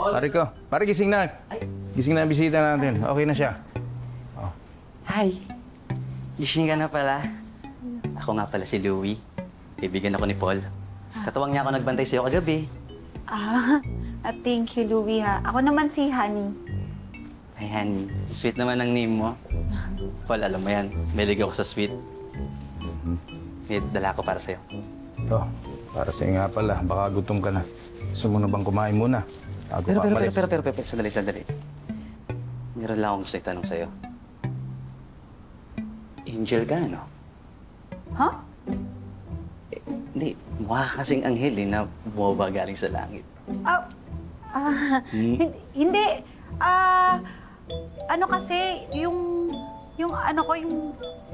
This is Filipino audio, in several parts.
Pare ko. Pare, gising na. Gising na ang bisita natin. Okay na siya. Oh. Hi. Gising ka na pala. Ako nga pala si Louie. Kaibigan ako ni Paul. Katuwang niya ako nagbantay sa'yo kagabi. Thank you, Louie, ha. Ako naman si Honey. Hi, Honey. Sweet naman ang name mo. Paul, alam mo yan. Mahilig ako sa sweet. May dala ko para sa'yo. Ito, para sa'yo nga pala. Baka gutom ka na. Gusto mo na bang kumain muna? Pero, sandali. Meron lang akong gusto itanong sa'yo. Angel ka, no? Ha? Hindi, mukha kasing anghel na bumaba galing sa langit. Hindi. Ano kasi, yung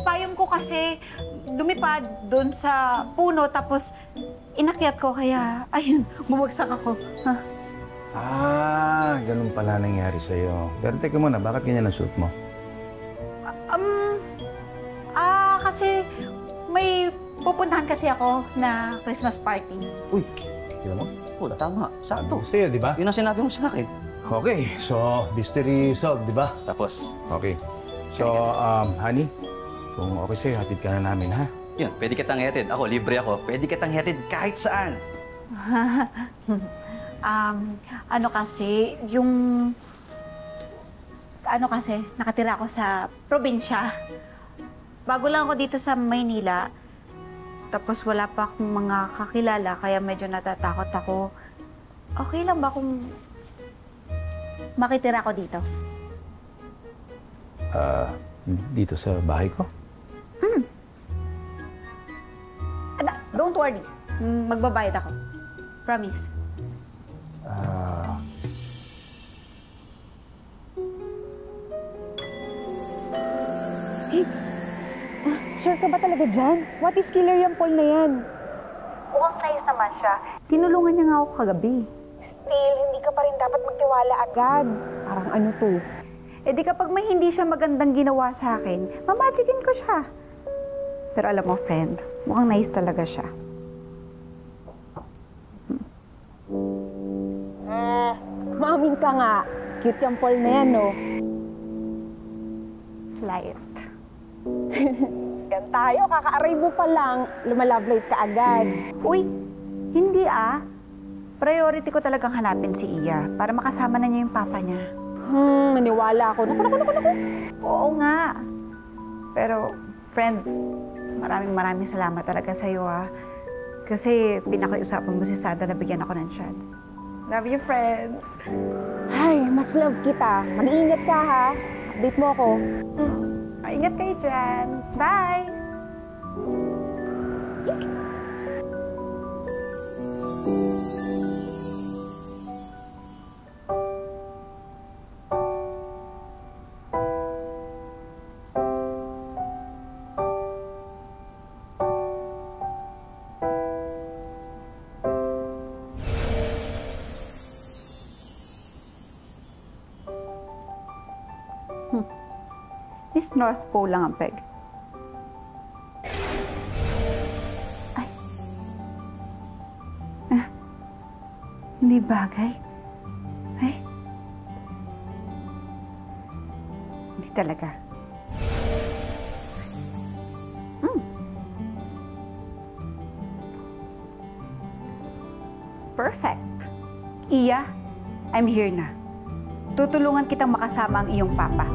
payong ko kasi lumipad doon sa puno tapos inakyat ko kaya, ayun, bumagsak ako. Ganun pala nangyari sa'yo. Pero teka muna, bakit ganyan ang suit mo? Kasi may pupuntahan kasi ako na Christmas party. Uy, kaya mo? Oo, tama. Sakto. Sa'yo, di ba? Yun ang sinabi mo sa akin. Okay, so mystery solved, di ba? Tapos? Okay. So, Honey, kung okay sa'yo, hatid ka na namin, ha? Yun, pwede kitang hatid. Ako, libre ako. Pwede kitang hatid kahit saan. Nakatira ako sa probinsya. Bago lang ako dito sa Maynila. Tapos wala pa akong mga kakilala, kaya medyo natatakot ako. Okay lang ba kung makitira ako dito? Dito sa bahay ko? Don't worry. Magbabayad ako. Promise. Sure ka ba talaga dyan? What if killer yung Paul na yan? Mukhang nice naman siya. Tinulungan niya nga ako kagabi. Still, hindi ka pa rin dapat magtiwala agad. Parang ano to? Eh di kapag may hindi siya magandang ginawa sa akin, mamagicin ko siya. Pero alam mo, friend, mukhang nice talaga siya. Maamin ka nga. Cute yung Paul na yan, no? Light. Yan tayo, kaka-aray mo pa lang, lumalablate ka agad. Uy, hindi Priority ko talagang hanapin si Iya para makasama na niya yung papa niya. Maniwala ako. Naku. Oo nga. Pero, friend, maraming salamat talaga sa'yo, Kasi pinakiusapan mo si Sada na bigyan ako ng shot. Love you, friend. Ay, mas love kita. Mag-iingat ka, ha? Update mo ako. Ingat kayo dyan. Bye! Miss North Pole lang ang peg. Ay. Hindi bagay. Ay. Hindi talaga. Perfect. Iya, I'm here na. Tutulungan kitang makasama ang iyong papa.